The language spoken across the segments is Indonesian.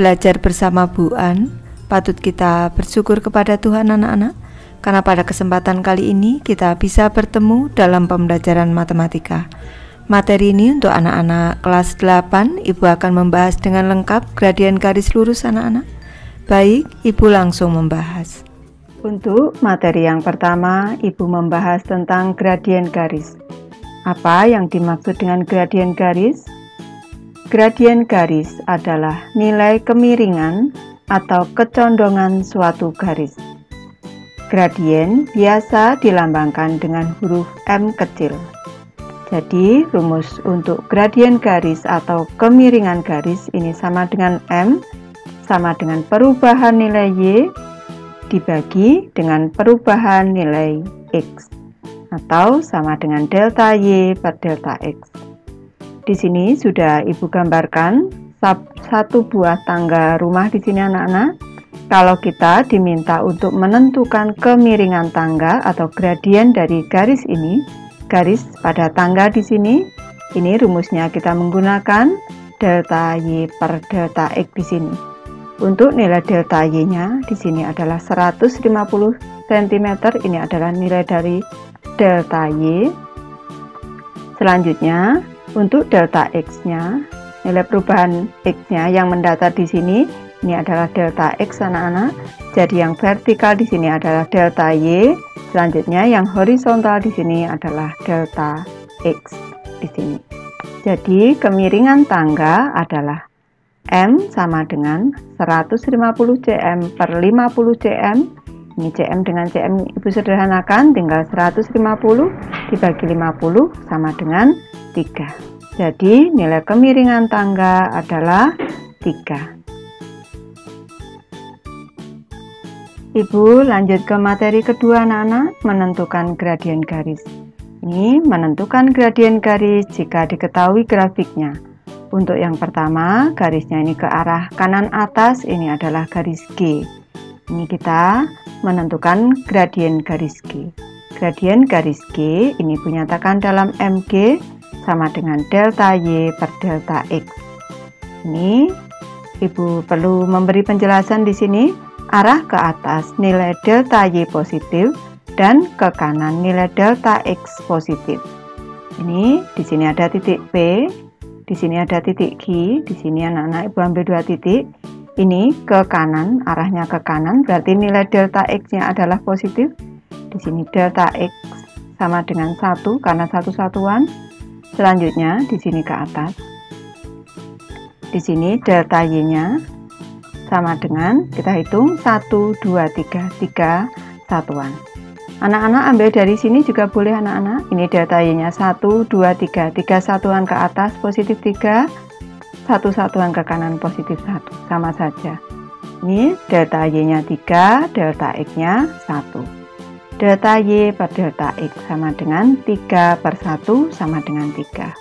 belajar bersama Bu An, patut kita bersyukur kepada Tuhan anak-anak, karena pada kesempatan kali ini kita bisa bertemu dalam pembelajaran matematika. Materi ini untuk anak-anak kelas 8, Ibu akan membahas dengan lengkap gradien garis lurus anak-anak. Baik, Ibu langsung membahas. Untuk materi yang pertama, Ibu membahas tentang gradien garis. Apa yang dimaksud dengan gradien garis? Gradien garis adalah nilai kemiringan atau kecondongan suatu garis. Gradien biasa dilambangkan dengan huruf M kecil. Jadi, rumus untuk gradien garis atau kemiringan garis ini sama dengan M, sama dengan perubahan nilai Y dibagi dengan perubahan nilai X, atau sama dengan delta Y per delta X. Di sini sudah Ibu gambarkan satu buah tangga rumah di sini anak-anak. Kalau kita diminta untuk menentukan kemiringan tangga atau gradien dari garis ini, garis pada tangga di sini, ini rumusnya kita menggunakan delta Y per delta X di sini. Untuk nilai delta Y-nya di sini adalah 150 cm, ini adalah nilai dari delta Y. Selanjutnya, untuk delta X-nya, nilai perubahan X-nya yang mendatar di sini, ini adalah delta X anak-anak. Jadi yang vertikal di sini adalah delta Y. Selanjutnya yang horizontal di sini adalah delta X di sini. Jadi kemiringan tangga adalah M sama dengan 150 cm per 50 cm. Ini cm dengan cm Ibu sederhanakan, tinggal 150 dibagi 50 sama dengan 3. Jadi nilai kemiringan tangga adalah 3. Ibu lanjut ke materi kedua anak-anak, menentukan gradien garis. Ini menentukan gradien garis jika diketahui grafiknya. Untuk yang pertama, garisnya ini ke arah kanan atas, ini adalah garis G. Ini kita menentukan gradien garis G. Gradien garis G ini dinyatakan dalam MG sama dengan delta Y per delta X. Ini Ibu perlu memberi penjelasan di sini. Arah ke atas nilai delta Y positif dan ke kanan nilai delta X positif. Ini di sini ada titik P, di sini ada titik Q, di sini anak-anak Ibu ambil 2 titik. Ini ke kanan, arahnya ke kanan, berarti nilai delta X-nya adalah positif. Di sini delta X sama dengan 1 karena satu satuan. Selanjutnya di sini ke atas. Di sini delta Y-nya sama dengan, kita hitung 1, 2, 3, 3 satuan. Anak-anak ambil dari sini juga boleh anak-anak. Ini delta Y-nya 1, 2, 3, 3 satuan ke atas positif 3, 1 satuan ke kanan positif 1, sama saja. Ini delta Y-nya 3, delta X-nya 1. Delta Y per delta X sama dengan 3 per 1 sama dengan 3.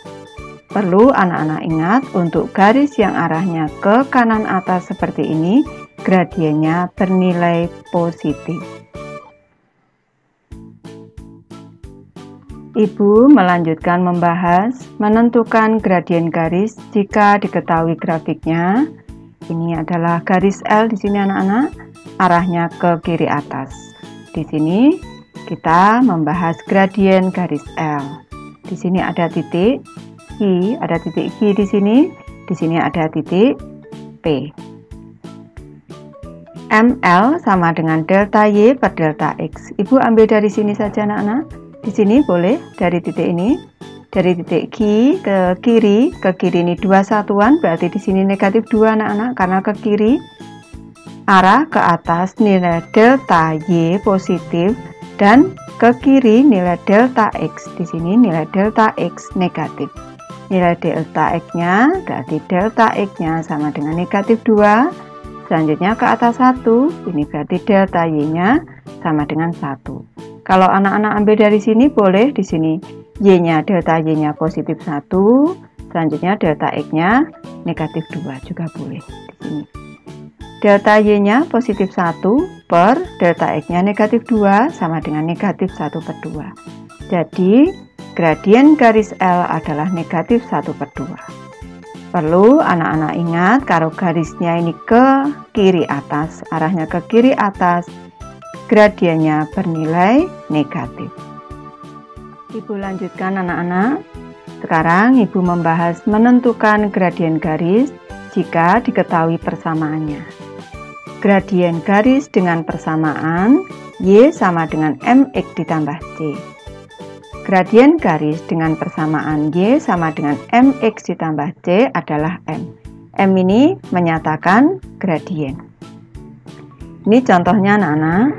Perlu anak-anak ingat, untuk garis yang arahnya ke kanan atas seperti ini, gradiennya bernilai positif. Ibu melanjutkan membahas menentukan gradien garis jika diketahui grafiknya. Ini adalah garis L di sini anak-anak, arahnya ke kiri atas. Di sini kita membahas gradien garis L. Di sini ada titik Q, ada titik Q di sini ada titik P. ML sama dengan delta Y per delta X. Ibu ambil dari sini saja anak-anak. Di sini boleh dari titik ini, dari titik Q ke kiri ini 2 satuan, berarti di sini negatif 2 anak-anak karena ke kiri. Arah ke atas nilai delta Y positif dan ke kiri nilai delta X. Di sini nilai delta X negatif. Nilai delta X-nya berarti delta X-nya sama dengan negatif 2. Selanjutnya ke atas 1, ini berarti delta Y-nya sama dengan 1. Kalau anak-anak ambil dari sini boleh di sini Y-nya delta Y-nya positif 1, selanjutnya delta X-nya negatif 2 juga boleh di sini. Delta Y-nya positif 1 per delta X-nya negatif 2 sama dengan negatif 1 per 2. Jadi gradien garis L adalah negatif 1 per 2. Perlu anak-anak ingat kalau garisnya ini ke kiri atas, arahnya ke kiri atas, gradiennya bernilai negatif. Ibu lanjutkan anak-anak. Sekarang Ibu membahas menentukan gradien garis jika diketahui persamaannya. Gradien garis dengan persamaan Y sama dengan MX ditambah C. Gradien garis dengan persamaan Y sama dengan MX ditambah C adalah M. M ini menyatakan gradien. Ini contohnya anak-anak.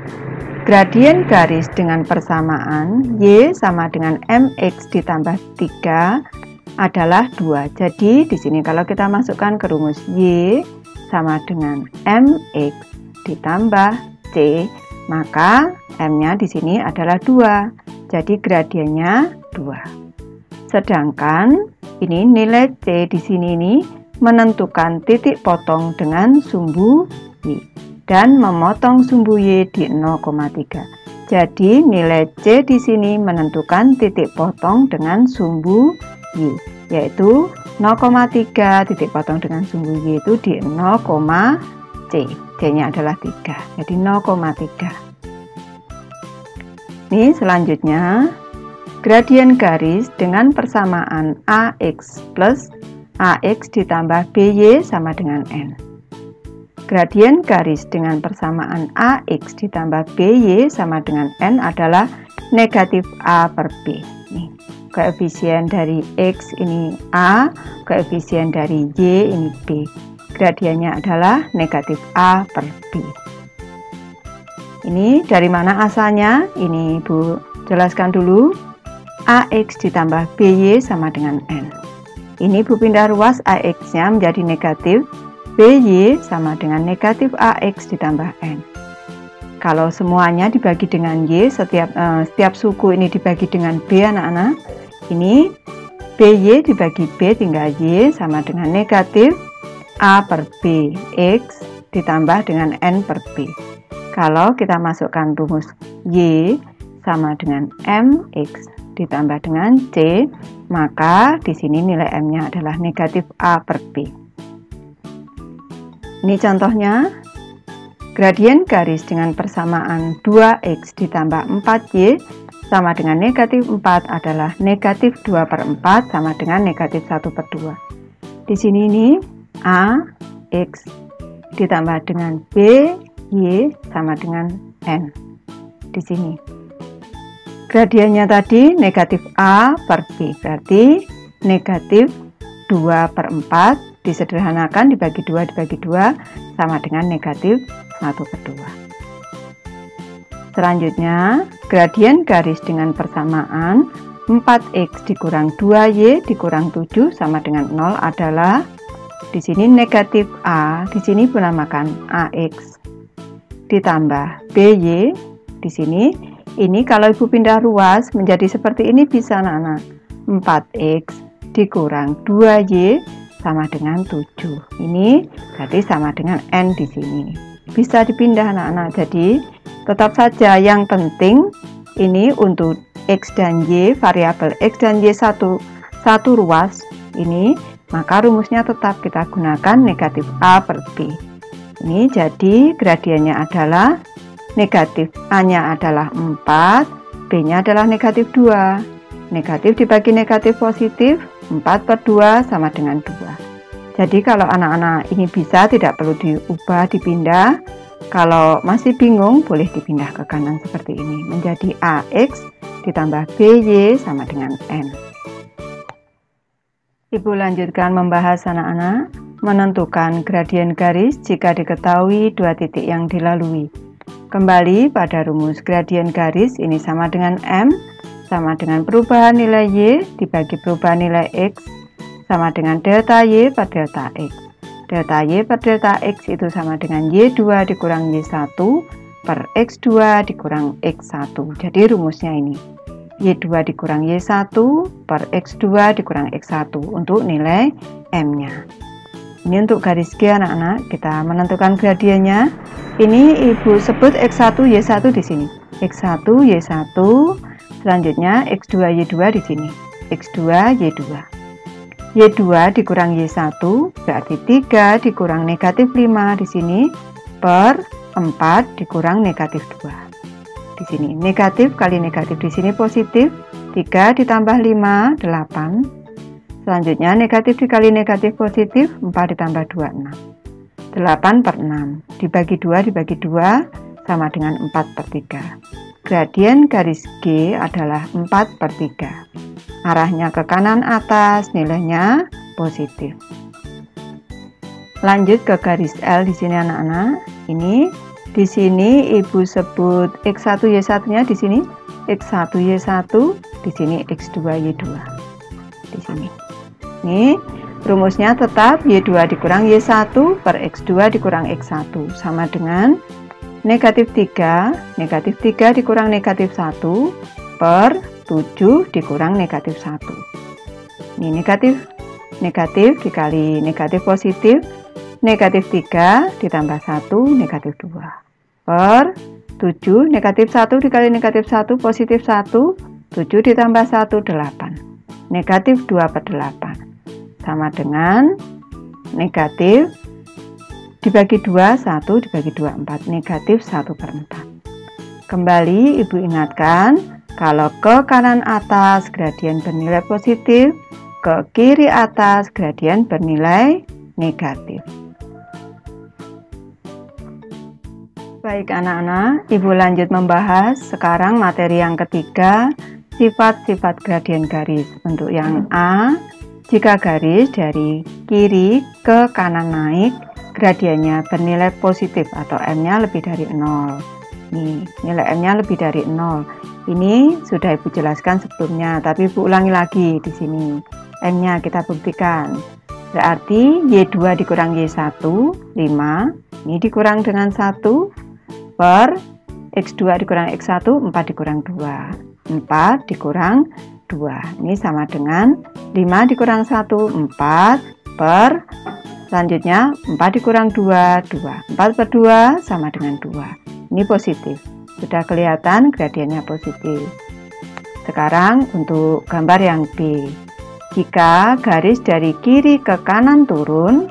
Gradien garis dengan persamaan Y sama dengan MX ditambah 3 adalah 2. Jadi di sini kalau kita masukkan ke rumus Y sama dengan MX ditambah C, maka M-nya di sini adalah 2. Jadi gradiennya 2. Sedangkan ini nilai C di sini ini menentukan titik potong dengan sumbu Y dan memotong sumbu Y di 0,3. Jadi nilai C di sini menentukan titik potong dengan sumbu Y, yaitu 0,3. Titik potong dengan sumbu Y itu di 0, C. C-nya adalah 3. Jadi 0,3. Ini selanjutnya, gradien garis dengan persamaan AX plus AX ditambah BY sama dengan N. Gradien garis dengan persamaan AX ditambah BY sama dengan N adalah negatif A per B. Nih, koefisien dari X ini A, koefisien dari Y ini B. Gradiennya adalah negatif A per B. Ini dari mana asalnya? Ini Ibu jelaskan dulu. AX ditambah BY sama dengan N. Ini Ibu pindah ruas AX-nya menjadi negatif, BY sama dengan negatif AX ditambah N. Kalau semuanya dibagi dengan Y, setiap suku ini dibagi dengan B anak-anak. Ini BY dibagi B tinggal Y sama dengan negatif A per B X ditambah dengan N per B. Kalau kita masukkan rumus Y sama dengan MX ditambah dengan C, maka di sini nilai M-nya adalah negatif A per B. Ini contohnya, gradien garis dengan persamaan 2X ditambah 4Y sama dengan negatif 4 adalah negatif 2 per 4 sama dengan negatif 1 per 2. Di sini ini A, X ditambah dengan B, Y sama dengan N. Di sini gradiennya tadi negatif A per B, berarti negatif 2 per 4 disederhanakan dibagi 2 sama dengan negatif 1 per 2. Selanjutnya, gradien garis dengan persamaan 4X dikurang 2Y dikurang 7 sama dengan 0 adalah di sini negatif A, di sini dinamakan AX ditambah BY. Di sini ini kalau Ibu pindah ruas menjadi seperti ini bisa anak-anak. 4X dikurang 2Y sama dengan 7. Ini berarti sama dengan N di sini. Bisa dipindah anak-anak. Jadi tetap saja yang penting ini untuk X dan Y, variabel X dan Y satu ruas ini, maka rumusnya tetap kita gunakan negatif A per B. Ini jadi gradiennya adalah negatif A-nya adalah 4, B-nya adalah negatif 2. Negatif dibagi negatif positif, 4 per 2 sama dengan 2. Jadi kalau anak-anak ini bisa, tidak perlu diubah, dipindah. Kalau masih bingung, boleh dipindah ke kanan seperti ini. Menjadi AX ditambah BY sama dengan N. Ibu lanjutkan membahas anak-anak menentukan gradien garis jika diketahui dua titik yang dilalui. Kembali pada rumus gradien garis, ini sama dengan M, sama dengan perubahan nilai Y dibagi perubahan nilai X, sama dengan delta Y per delta X. Delta Y per delta X itu sama dengan Y2 dikurang Y1 per X2 dikurang X1. Jadi rumusnya ini. Y2 dikurang Y1 per X2 dikurang X1 untuk nilai M-nya. Ini untuk garis G anak-anak, kita menentukan gradiennya. Ini Ibu sebut X1 Y1 di sini. X1 Y1, selanjutnya X2 Y2 di sini. X2 Y2. Y2 dikurang Y1 berarti 3 dikurang negatif 5 di sini per 4 dikurang negatif 2. Di sini negatif kali negatif, di sini positif, 3 ditambah 5, 8. Selanjutnya negatif dikali negatif positif, 4 ditambah 2, 6. 8 per 6 dibagi 2 sama dengan 4 per 3. Gradien garis G adalah 4 per 3. Arahnya ke kanan atas, nilainya positif. Lanjut ke garis L di sini anak-anak. Ini di sini Ibu sebut X1 Y1-nya di sini X1 Y1, di sini X2 Y2. Di sini. Ini rumusnya tetap Y2 dikurang Y1 per X2 dikurang X1 sama dengan negatif 3 dikurang negatif 1 per 7 dikurang negatif 1. Ini negatif dikali negatif positif, negatif 3 ditambah 1 negatif 2 per 7, negatif 1 dikali negatif 1 positif 1, 7 ditambah 1 8, negatif 2 per 8 sama dengan negatif dibagi 2, 1 dibagi 2, 4, negatif 1 per 4. Kembali Ibu ingatkan, kalau ke kanan atas gradien bernilai positif, ke kiri atas gradien bernilai negatif. Baik anak-anak, Ibu lanjut membahas sekarang materi yang ketiga, sifat-sifat gradien garis. Untuk yang A, jika garis dari kiri ke kanan naik, gradiennya bernilai positif atau M-nya lebih dari 0. Nih, nilai M-nya lebih dari 0. Ini sudah Ibu jelaskan sebelumnya, tapi Ibu ulangi lagi di sini. M-nya kita buktikan. Berarti Y2 dikurang Y1, 5. Ini dikurang dengan 1 per X2 dikurang X1, 4 dikurang 2. 4 dikurang 2. Ini sama dengan 5 dikurang 1, 4 per selanjutnya 4 dikurang 2, 2. 4 per 2 sama dengan 2. Ini positif. Sudah kelihatan gradiennya positif. Sekarang untuk gambar yang B. Jika garis dari kiri ke kanan turun,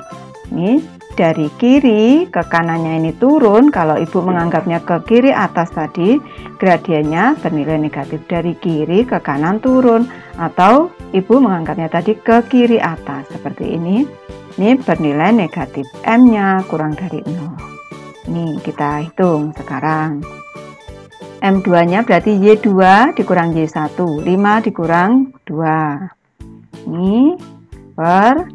ini dari kiri ke kanannya ini turun, kalau Ibu menganggapnya ke kiri atas tadi, gradiennya bernilai negatif. Dari kiri ke kanan turun, atau Ibu menganggapnya tadi ke kiri atas, seperti ini. Ini bernilai negatif, M-nya kurang dari 0. Ini kita hitung sekarang. M2-nya berarti Y2 dikurang Y1, 5 dikurang 2. Ini per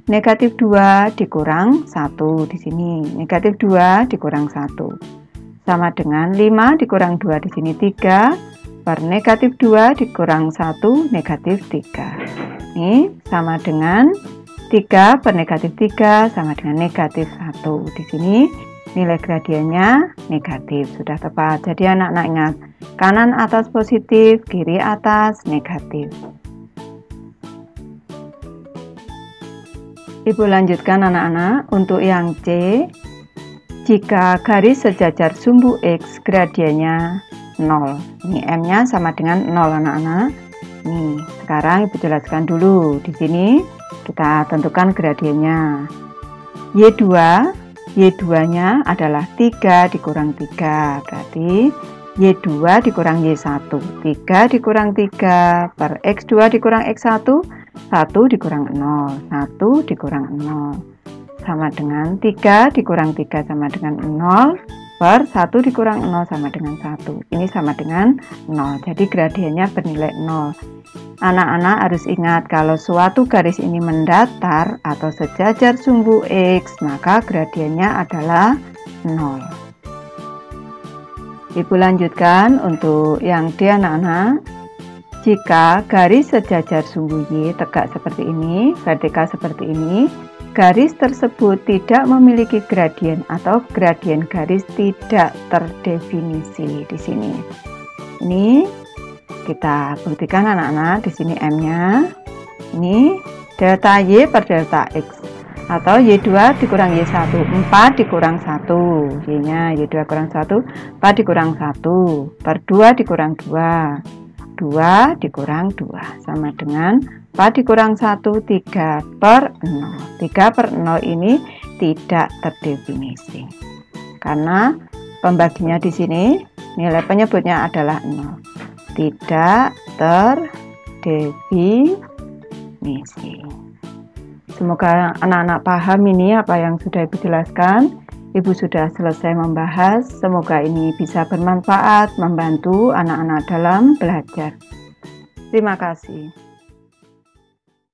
negatif 2 dikurang 1 di sini. Negatif 2 dikurang 1. Sama dengan 5 dikurang 2 di sini 3 per negatif 2 dikurang 1 negatif 3. Ini sama dengan 3 per negatif 3 sama dengan negatif 1. Di sini nilai gradiennya negatif. Sudah tepat. Jadi anak-anak ingat, kanan atas positif, kiri atas negatif. Ibu lanjutkan anak-anak. Untuk yang C, jika garis sejajar sumbu X gradiennya 0. Ini M-nya sama dengan 0 anak-anak. Nih, sekarang Ibu jelaskan dulu. Di sini kita tentukan gradiennya. Y2-nya adalah 3 dikurang 3. Berarti Y2 dikurang Y1. 3 dikurang 3 per X2 dikurang X1. 1 dikurang 0, 1 dikurang 0 sama dengan 3 dikurang 3 sama dengan 0 per 1 dikurang 0 sama dengan 1. Ini sama dengan 0, jadi gradiennya bernilai 0. Anak-anak harus ingat, kalau suatu garis ini mendatar atau sejajar sumbu X, maka gradiennya adalah 0. Ibu lanjutkan untuk yang D anak-anak. Jika garis sejajar sumbu Y tegak seperti ini, vertikal seperti ini, garis tersebut tidak memiliki gradien atau gradien garis tidak terdefinisi di sini. Ini kita buktikan anak-anak, di sini M-nya. Ini delta Y per delta X atau Y2 dikurang Y1, 4 dikurang 1. Y-nya Y2 kurang 1, 4 dikurang 1 per 2 dikurang 2. 2 dikurang 2 sama dengan 4 dikurang 1, 3 per 0. 3 per 0 ini tidak terdefinisi. Karena pembaginya di sini, nilai penyebutnya adalah 0. Tidak terdefinisi. Semoga anak-anak paham ini apa yang sudah Ibu jelaskan. Ibu sudah selesai membahas. Semoga ini bisa bermanfaat, membantu anak-anak dalam belajar. Terima kasih.